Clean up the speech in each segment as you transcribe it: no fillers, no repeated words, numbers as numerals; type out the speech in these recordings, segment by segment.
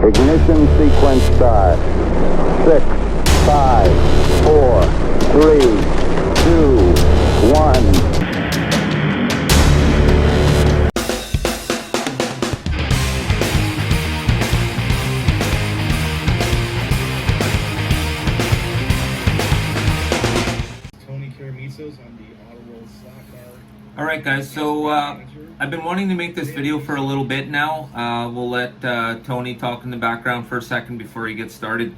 Ignition sequence start. 6, 5, 4, 3, 2, 1. On the AutoWorld stock car. Alright guys, so I've been wanting to make this video for a little bit now. We'll let Tony talk in the background for a second before he gets started.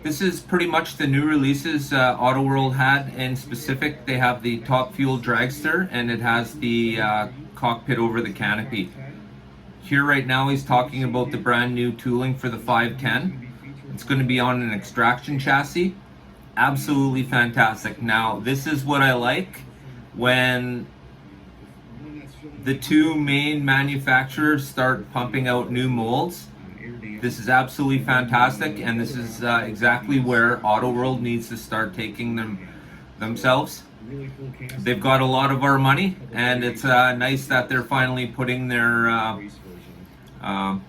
This is pretty much the new releases AutoWorld had. In specific, they have the top Fuel Dragster and it has the cockpit over the canopy. Here right now he's talking about the brand new tooling for the 510. It's going to be on an extraction chassis. Absolutely fantastic. Now, this is what I like when the two main manufacturers start pumping out new molds. This is absolutely fantastic, and this is exactly where AutoWorld needs to start taking them themselves. They've got a lot of our money, and it's nice that they're finally putting their I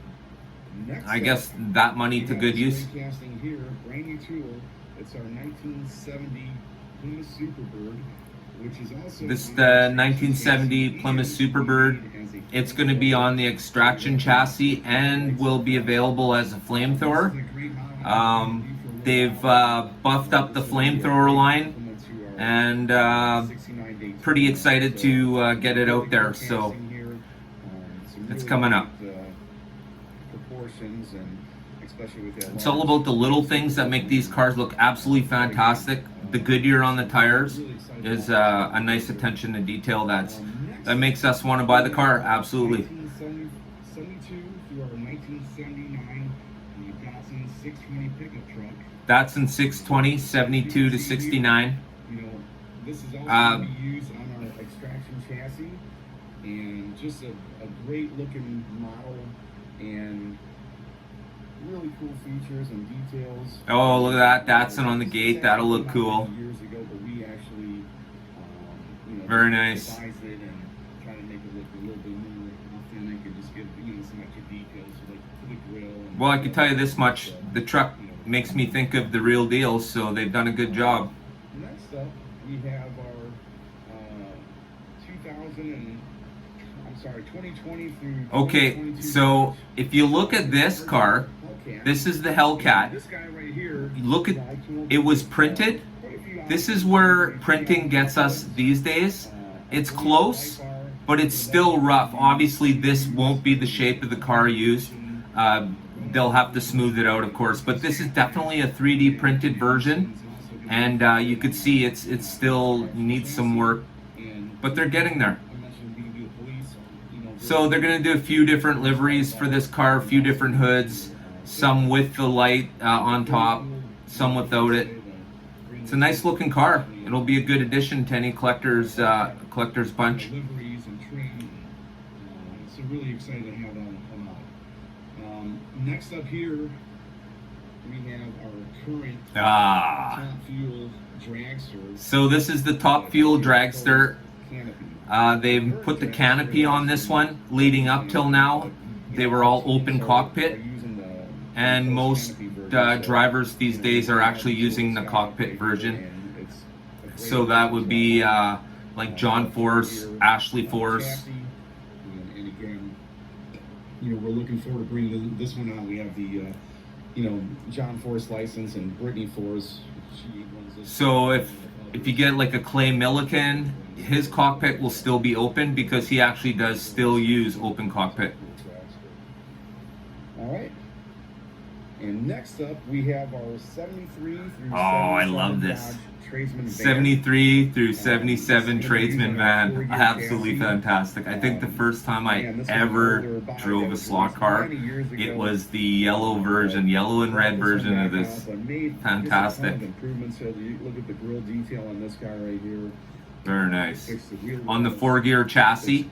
guess that money to good use. It's our 1970 Plymouth Superbird, which is also this is the 1970 Plymouth Superbird. It's going to be on the extraction chassis and will be available as a flamethrower. They've buffed up the flamethrower line, and pretty excited to get it out there. So it's coming up. It's all about the little things that make these cars look absolutely fantastic. The Goodyear on the tires is a nice attention to detail that makes us want to buy the car. Absolutely. 1972 through our 1979 Datsun 620 pickup truck. Datsun 620, 72 to 69. This is also going to be used on our extraction chassis, and just a great looking model, and really cool features and details. Oh, look at that Datsun on the gate. That'll look cool. Years ago, but we actually, very nice. revised it and try to make it look a little bit more authentic and just give some extra details like for the grill. And well, I can tell you this much: the truck makes me think of the real deal, so they've done a good job. Next up, we have our 2020 through. Okay, so if you look at this car, this is the Hellcat. This guy right here. Look at it was printed. This is where printing gets us these days. It's close, but it's still rough. Obviously, this won't be the shape of the car used. They'll have to smooth it out, of course. But this is definitely a 3D printed version, and you could see it still needs some work, but they're getting there. So they're going to do a few different liveries for this car, a few different hoods, some with the light on top, some without it. It's a nice looking car. It'll be a good addition to any collector's bunch. So really excited to have that come out. Next up here, we have our current top fuel dragster. So this is the top fuel dragster. They've put the canopy on this one. Leading up till now, they were all open cockpit, and most drivers these days are actually using the cockpit version. So that would be like John Force, Ashley Force. And again, we're looking forward to bringing this one out. We have the John Force license, and Brittany Force. So if you get like a Clay Milliken, his cockpit will still be open because he actually does still use open cockpit. All right. And next up, we have our 73 through 77 I love this. Dodge Tradesman van. 73 through 77 Tradesman van. Absolutely fantastic. I think the first time I ever drove a slot car, it was the yellow version, yellow and red version of this. Fantastic. Improvements. Look at the grill detail on this guy right here. Very nice. On the 4-gear chassis.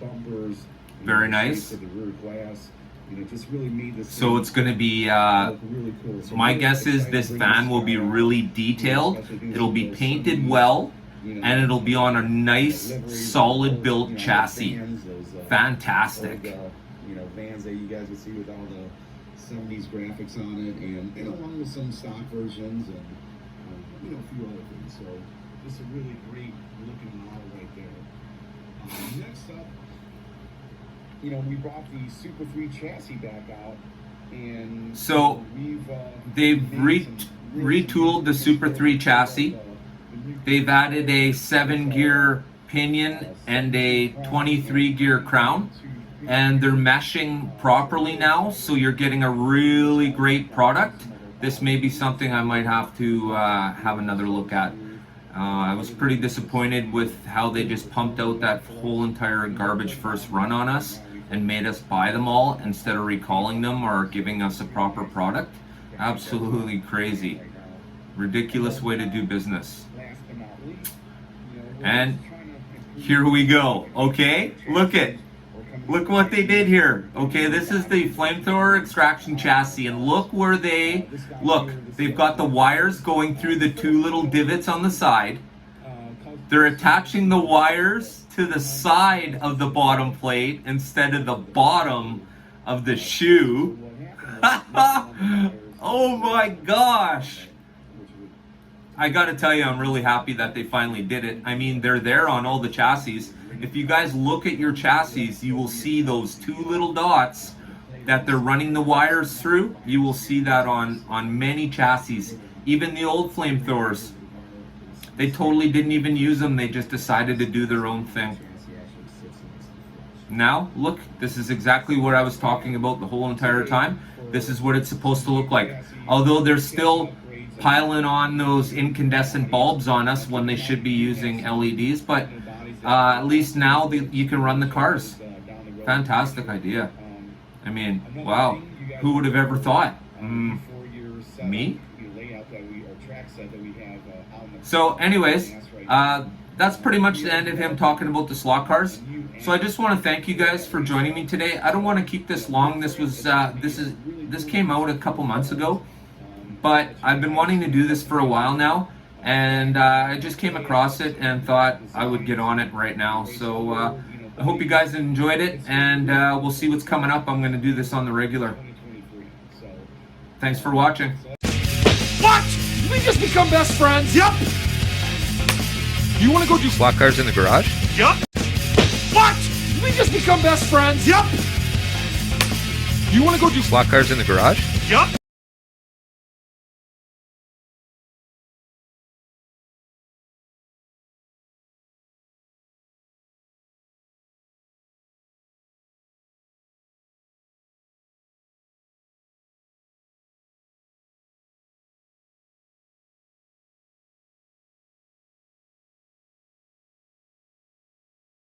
Very nice. Just really made this. So it's going to be, really cool. So my guess is this van will be really detailed. It'll be painted well, and it'll be on a nice, solid built chassis. Fantastic. Vans that you guys will see with all 70s graphics on it, and along with some stock versions and a few other things. So just a really great looking model right there. Next up, we brought the Super 3 chassis back out, and so they've retooled the Super 3 chassis. They've added a 7-gear pinion and a 23-gear crown, and they're meshing properly now, so you're getting a really great product. This may be something I might have to have another look at. I was pretty disappointed with how they just pumped out that whole entire garbage first run on us and made us buy them all instead of recalling them or giving us a proper product. Absolutely crazy. Ridiculous way to do business. And here we go. Okay, look what they did here. Okay, this is the flamethrower extraction chassis, and look where they've got the wires going through the 2 little divots on the side. They're attaching the wires to the side of the bottom plate instead of the bottom of the shoe. Oh my gosh. I gotta tell you, I'm really happy that they finally did it. I mean, they're there on all the chassis. If you guys look at your chassis, you will see those 2 little dots that they're running the wires through. You will see that on many chassis, even the old flamethrowers. They totally didn't even use them. They just decided to do their own thing. Now, look, this is exactly what I was talking about the whole entire time. This is what it's supposed to look like. Although they're still piling on those incandescent bulbs on us when they should be using LEDs, but at least now you can run the cars. Fantastic idea. I mean, wow, who would have ever thought? Me? So anyways, that's pretty much the end of him talking about the slot cars. So I just want to thank you guys for joining me today. I don't want to keep this long. This came out a couple months ago, but I've been wanting to do this for a while now, and I just came across it and thought I would get on it right now. So I hope you guys enjoyed it, and we'll see what's coming up. I'm going to do this on the regular. Thanks for watching. What? Did we just become best friends? Yep. You want to go do slot cars in the garage? Yep. What? Did we just become best friends? Yep. You want to go do slot cars in the garage? Yep.